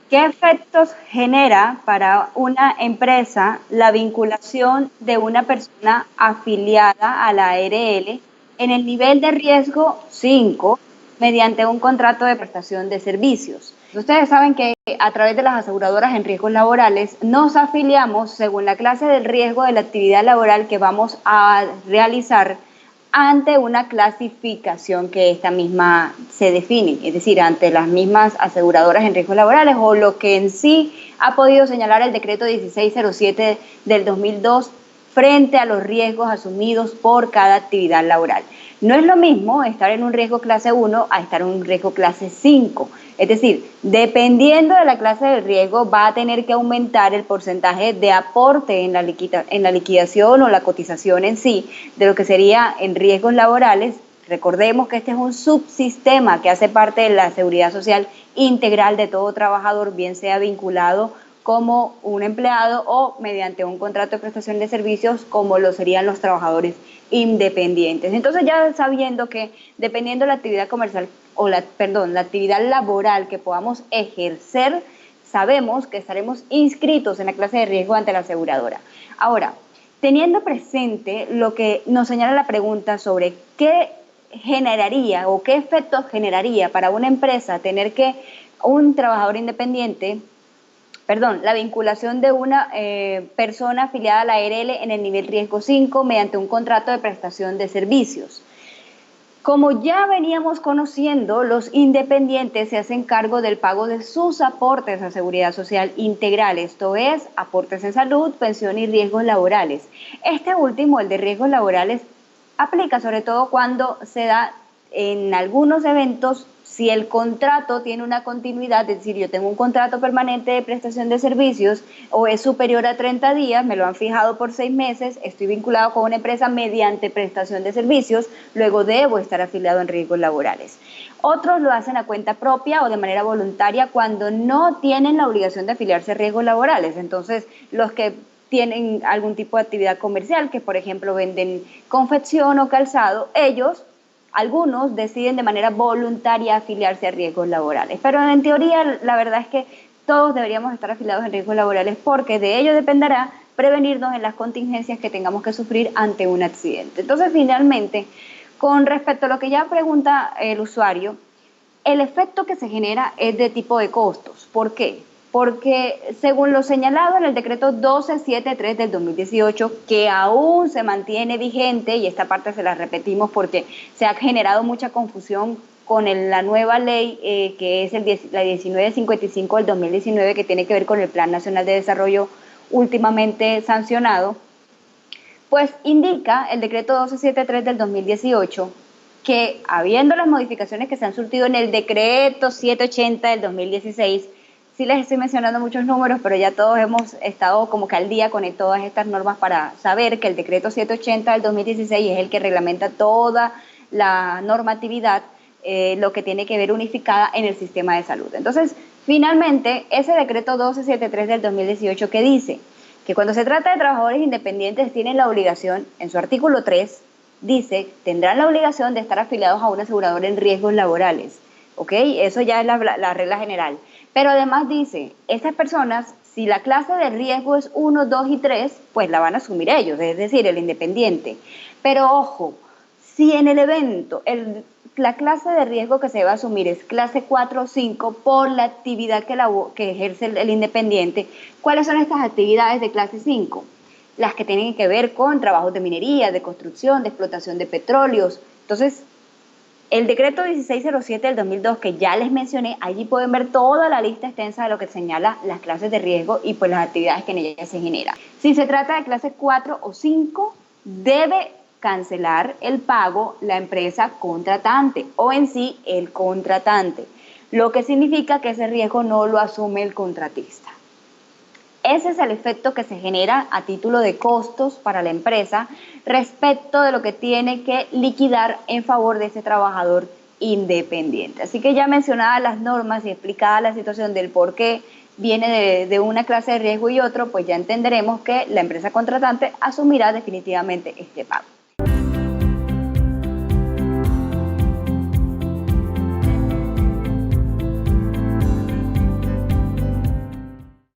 ¿Qué efectos genera para una empresa la vinculación de una persona afiliada a la ARL en el nivel de riesgo 5 mediante un contrato de prestación de servicios? Ustedes saben que a través de las aseguradoras en riesgos laborales nos afiliamos según la clase del riesgo de la actividad laboral que vamos a realizar ante una clasificación que esta misma se define, es decir, ante las mismas aseguradoras en riesgos laborales o lo que en sí ha podido señalar el decreto 1607 del 2002 frente a los riesgos asumidos por cada actividad laboral. No es lo mismo estar en un riesgo clase 1 a estar en un riesgo clase 5. Es decir, dependiendo de la clase de riesgo va a tener que aumentar el porcentaje de aporte en la liquidación o la cotización en sí de lo que sería en riesgos laborales. Recordemos que este es un subsistema que hace parte de la seguridad social integral de todo trabajador, bien sea vinculado como un empleado o mediante un contrato de prestación de servicios como lo serían los trabajadores independientes. Entonces ya sabiendo que dependiendo de la actividad comercial o la actividad laboral que podamos ejercer, sabemos que estaremos inscritos en la clase de riesgo ante la aseguradora. Ahora, teniendo presente lo que nos señala la pregunta sobre qué generaría o qué efectos generaría para una empresa tener que un trabajador independiente, la vinculación de una persona afiliada a la ARL en el nivel riesgo 5 mediante un contrato de prestación de servicios. Como ya veníamos conociendo, los independientes se hacen cargo del pago de sus aportes a seguridad social integral, esto es, aportes en salud, pensión y riesgos laborales. Este último, el de riesgos laborales, aplica sobre todo cuando se da en algunos eventos si el contrato tiene una continuidad, es decir, yo tengo un contrato permanente de prestación de servicios o es superior a 30 días, me lo han fijado por 6 meses, estoy vinculado con una empresa mediante prestación de servicios, luego debo estar afiliado en riesgos laborales. Otros lo hacen a cuenta propia o de manera voluntaria cuando no tienen la obligación de afiliarse a riesgos laborales. Entonces, los que tienen algún tipo de actividad comercial, que por ejemplo venden confección o calzado, algunos deciden de manera voluntaria afiliarse a riesgos laborales, pero en teoría la verdad es que todos deberíamos estar afiliados en riesgos laborales porque de ello dependerá prevenirnos en las contingencias que tengamos que sufrir ante un accidente. Entonces, finalmente, con respecto a lo que ya pregunta el usuario, el efecto que se genera es de tipo de costos. ¿Por qué? Porque según lo señalado en el decreto 1273 del 2018, que aún se mantiene vigente, y esta parte se la repetimos porque se ha generado mucha confusión con la nueva ley que es la 1955 del 2019, que tiene que ver con el Plan Nacional de Desarrollo últimamente sancionado, pues indica el decreto 1273 del 2018 que habiendo las modificaciones que se han surtido en el decreto 780 del 2016, sí les estoy mencionando muchos números, pero ya todos hemos estado como que al día con todas estas normas para saber que el decreto 780 del 2016 es el que reglamenta toda la normatividad, lo que tiene que ver unificada en el sistema de salud. Entonces, finalmente, ese decreto 1273 del 2018 que dice que cuando se trata de trabajadores independientes tienen la obligación, en su artículo 3, dice, tendrán la obligación de estar afiliados a un asegurador en riesgos laborales, ¿ok? Eso ya es la regla general. Pero además dice, estas personas, si la clase de riesgo es 1, 2 y 3, pues la van a asumir ellos, es decir, el independiente. Pero ojo, si en el evento la clase de riesgo que se va a asumir es clase 4 o 5 por la actividad que ejerce el independiente, ¿cuáles son estas actividades de clase 5? Las que tienen que ver con trabajos de minería, de construcción, de explotación de petróleos. Entonces, el decreto 1607 del 2002 que ya les mencioné, allí pueden ver toda la lista extensa de lo que señala las clases de riesgo y pues las actividades que en ellas se generan. Si se trata de clase 4 o 5, debe cancelar el pago la empresa contratante o en sí el contratante, lo que significa que ese riesgo no lo asume el contratista. Ese es el efecto que se genera a título de costos para la empresa respecto de lo que tiene que liquidar en favor de ese trabajador independiente. Así que ya mencionadas las normas y explicada la situación del por qué viene de una clase de riesgo y otro, pues ya entenderemos que la empresa contratante asumirá definitivamente este pago.